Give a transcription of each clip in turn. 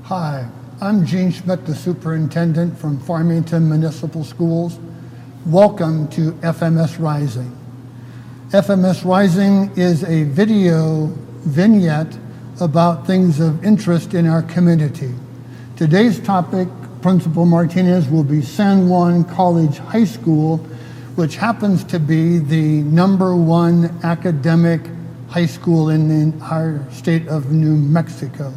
Hi, I'm Eugene Schmidt, the superintendent from Farmington Municipal Schools. Welcome to FMS Rising. FMS Rising is a video vignette about things of interest in our community. Today's topic, Principal Martinez, will be San Juan College High School, which happens to be the #1 academic high school in the entire state of New Mexico.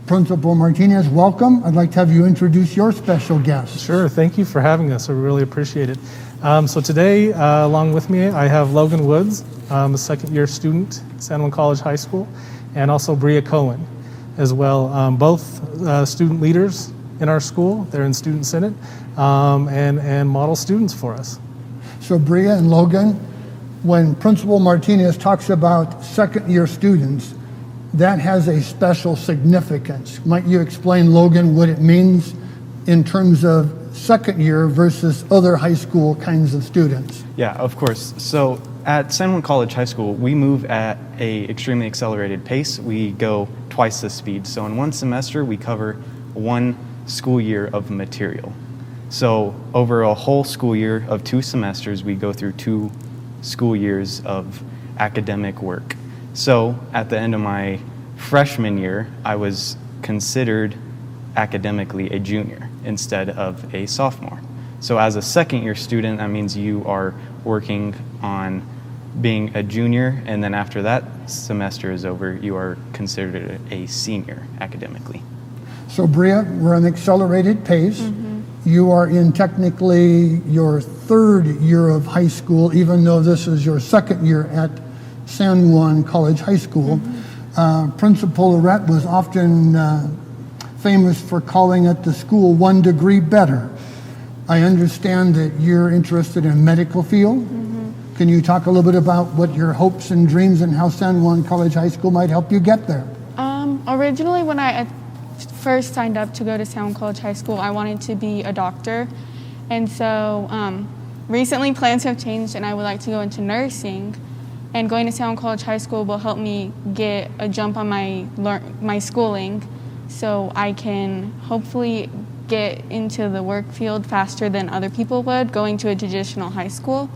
Principal Martinez, welcome. I'd like to have you introduce your special guest. Sure, thank you for having us. I really appreciate it. So today, along with me, I have Logon Woods, a second-year student at San Juan College High School, and also Bria Cohen as well. Both student leaders in our school. They're in Student Senate and model students for us. So Bria and Logan, when Principal Martinez talks about second-year students, that has a special significance. Might you explain, Logan, what it means in terms of second year versus other high school kinds of students? Yeah, of course. So at San Juan College High School, we move at a extremely accelerated pace. We go twice the speed. So in one semester, we cover one school year of material. So over a whole school year of 2 semesters, we go through 2 school years of academic work. So at the end of my freshman year, I was considered academically a junior instead of a sophomore. So as a second year student, that means you are working on being a junior, and then after that semester is over, you are considered a senior academically. So Bria, we're on accelerated pace. You are in technically your 3rd year of high school, even though this is your 2nd year at San Juan College High School. Principal Lorette was often famous for calling it the school 1 degree better. I understand that you're interested in medical field. Can you talk a little bit about what your hopes and dreams and how San Juan College High School might help you get there? Originally, when I first signed up to go to San Juan College High School, I wanted to be a doctor. And so recently plans have changed and I would like to go into nursing. And going to San Juan College High School will help me get a jump on my schooling so I can hopefully get into the work field faster than other people would going to a traditional high school.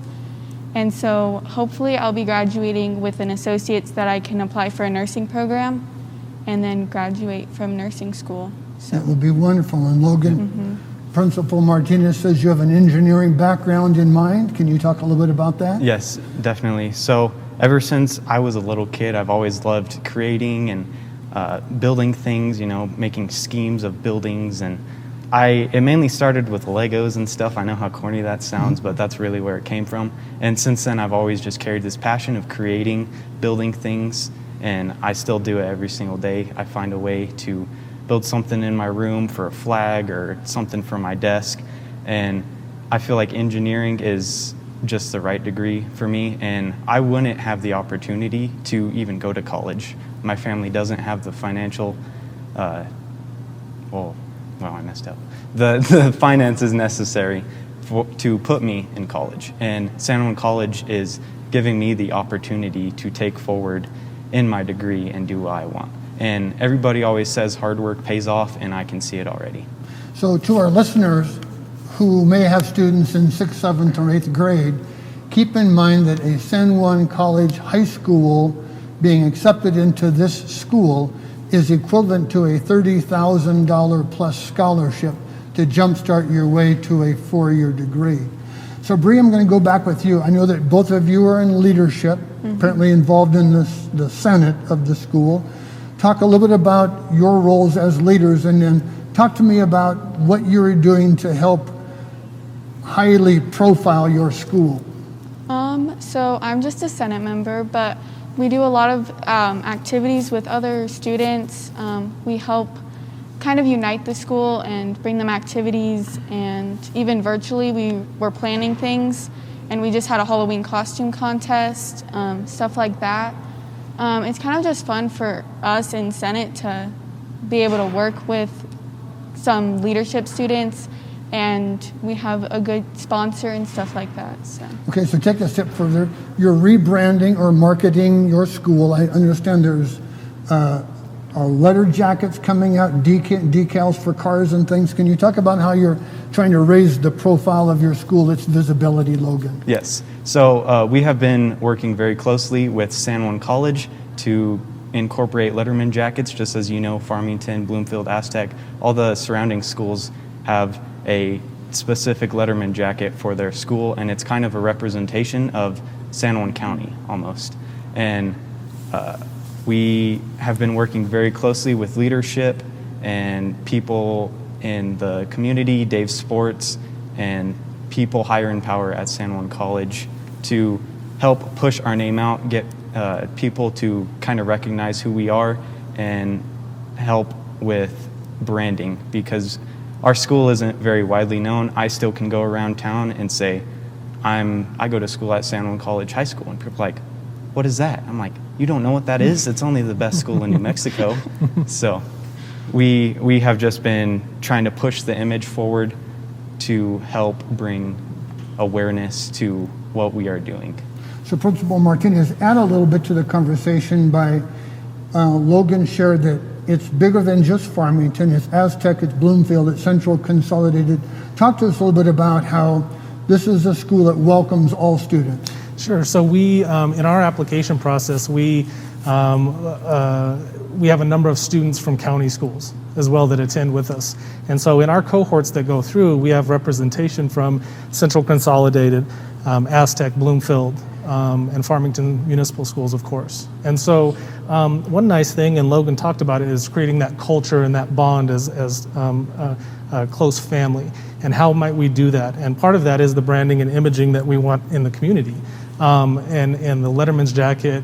And so hopefully I'll be graduating with an associate's that I can apply for a nursing program and then graduate from nursing school. So. That would be wonderful. And Logan, Principal Martinez says you have an engineering background in mind. Can you talk a little bit about that? Yes, definitely. So ever since I was a little kid, I've always loved creating and building things, making schemes of buildings. And it mainly started with Legos and stuff. I know how corny that sounds, but that's really where it came from. And since then, I've always just carried this passion of creating, building things, and I still do it every single day. I find a way to build something in my room for a flag or something for my desk. And I feel like engineering is just the right degree for me, and I wouldn't have the opportunity to even go to college. My family doesn't have the financial, I messed up. The finances necessary to put me in college. And San Juan College is giving me the opportunity to take forward in my degree and do what I want. And everybody always says hard work pays off, and I can see it already. So to our listeners who may have students in 6th, 7th, or 8th grade, keep in mind that a San Juan College High School being accepted into this school is equivalent to a $30,000 plus scholarship to jumpstart your way to a 4-year degree. So Bria, I'm going to go back with you. I know that both of you are in leadership, apparently involved in the Senate of the school. Talk a little bit about your roles as leaders, and then talk to me about what you're doing to help highly profile your school. So I'm just a Senate member, but we do a lot of activities with other students. We help kind of unite the school and bring them activities, and even virtually we're planning things, and we just had a Halloween costume contest, stuff like that. It's kind of just fun for us in Senate to be able to work with some leadership students, and we have a good sponsor and stuff like that. So. Okay, so take a step further. You're rebranding or marketing your school. I understand there's letter jackets coming out, decals for cars and things. Can you talk about how you're trying to raise the profile of your school, its visibility, Logan? Yes. So we have been working very closely with San Juan College to incorporate Letterman jackets. Just as you know, Farmington, Bloomfield, Aztec, all the surrounding schools have a specific Letterman jacket for their school, and it's kind of a representation of San Juan County almost. And we have been working very closely with leadership and people in the community, Dave Sports, and people higher in power at San Juan College to help push our name out, get people to kind of recognize who we are and help with branding, because our school isn't very widely known. I still can go around town and say, I go to school at San Juan College High School, and people are like, what is that? I'm like, you don't know what that is? It's only the best school in New Mexico. So we have just been trying to push the image forward to help bring awareness to what we are doing. So Principal Martinez, add a little bit to the conversation by Logan shared that it's bigger than just Farmington. It's Aztec, it's Bloomfield, it's Central Consolidated. Talk to us a little bit about how this is a school that welcomes all students. Sure. So we, in our application process, we have a number of students from county schools as well that attend with us. And so in our cohorts that go through, we have representation from Central Consolidated, Aztec, Bloomfield, and Farmington Municipal Schools, of course. And so one nice thing, and Logan talked about it, is creating that culture and that bond as a close family. And how might we do that? And part of that is the branding and imaging that we want in the community. And the Letterman's jacket,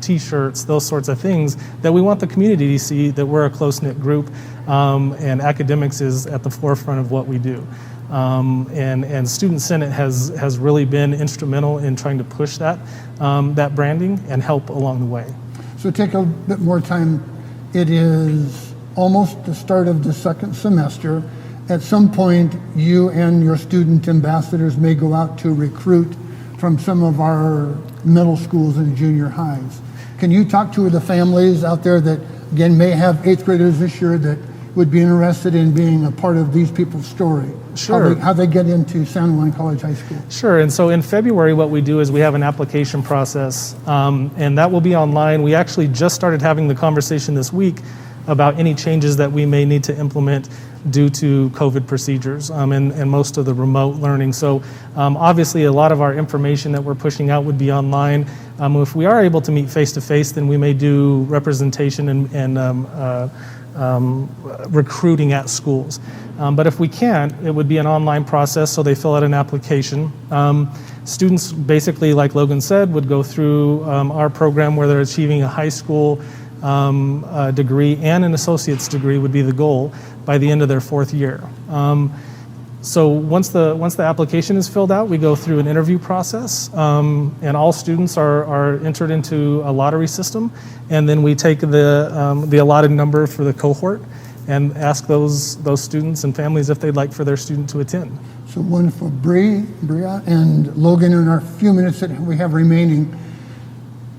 T-shirts, those sorts of things that we want the community to see that we're a close-knit group, and academics is at the forefront of what we do. And Student Senate has really been instrumental in trying to push that branding and help along the way. So take a bit more time. It is almost the start of the second semester. At some point, you and your student ambassadors may go out to recruit from some of our middle schools and junior highs. Can you talk to the families out there that, again, may have 8th graders this year that would be interested in being a part of these people's story? Sure. How they get into San Juan College High School? Sure. And so in February, what we do is we have an application process, and that will be online. We actually just started having the conversation this week about any changes that we may need to implement due to COVID procedures and most of the remote learning. So obviously a lot of our information that we're pushing out would be online. If we are able to meet face-to-face, then we may do representation and recruiting at schools. But if we can't, it would be an online process, so they fill out an application. Students, basically, like Logan said, would go through our program where they're achieving a high school degree and an associate's degree would be the goal by the end of their 4th year. So once the application is filled out, we go through an interview process, and all students are entered into a lottery system, and then we take the allotted number for the cohort and ask those students and families if they'd like for their student to attend. So one for Bria and Logan in our few minutes that we have remaining.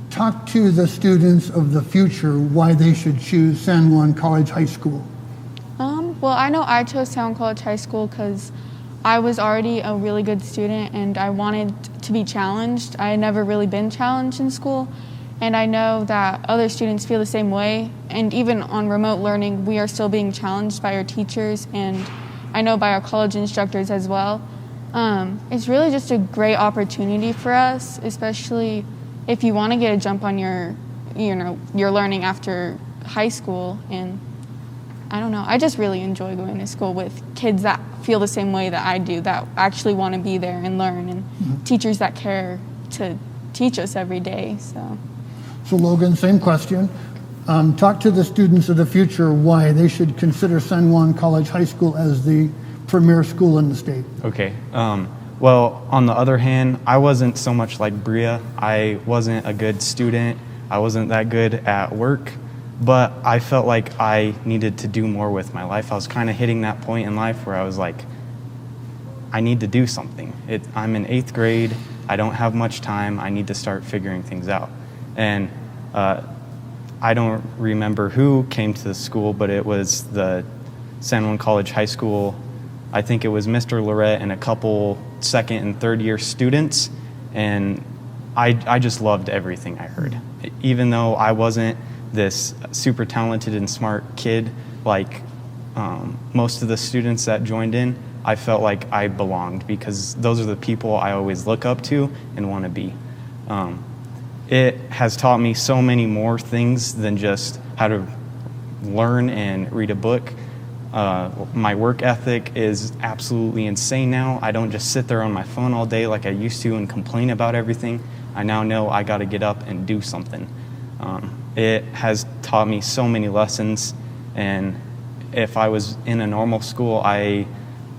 Talk to the students of the future why they should choose San Juan College High School. Well, I know I chose San Juan College High School because I was already a really good student and I wanted to be challenged. I had never really been challenged in school, and I know that other students feel the same way. And even on remote learning, we are still being challenged by our teachers, and I know by our college instructors as well. It's really just a great opportunity for us, especially if you want to get a jump on your learning after high school. And I don't know, I just really enjoy going to school with kids that feel the same way that I do, that actually want to be there and learn, and teachers that care to teach us every day. So Logan, same question. Talk to the students of the future why they should consider San Juan College High School as the premier school in the state. Okay. Well, on the other hand, I wasn't so much like Bria. I wasn't a good student. I wasn't that good at work, but I felt like I needed to do more with my life. I was kind of hitting that point in life where I was like, I need to do something. I'm in 8th grade. I don't have much time. I need to start figuring things out. And I don't remember who came to the school, but it was the San Juan College High School. I think it was Mr. Lorette and a couple second and third year students, and I just loved everything I heard. Even though I wasn't this super talented and smart kid like most of the students that joined in, I felt like I belonged because those are the people I always look up to and want to be. It has taught me so many more things than just how to learn and read a book. My work ethic is absolutely insane now. I don't just sit there on my phone all day like I used to and complain about everything. I now know I got to get up and do something. It has taught me so many lessons, and if I was in a normal school, I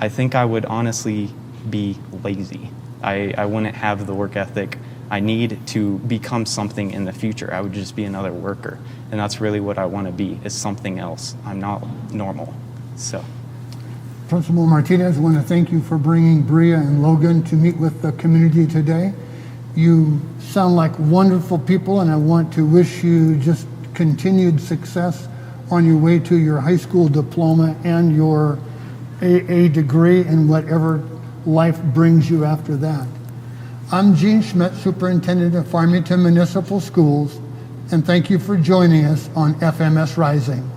think I would honestly be lazy. I wouldn't have the work ethic I need to become something in the future. I would just be another worker, and that's really what I want to be, is something else. I'm not normal. So, Principal Martinez, I want to thank you for bringing Bria and Logan to meet with the community today. You sound like wonderful people, and I want to wish you just continued success on your way to your high school diploma and your AA degree and whatever life brings you after that. I'm Eugene Schmidt, Superintendent of Farmington Municipal Schools, and thank you for joining us on FMS Rising.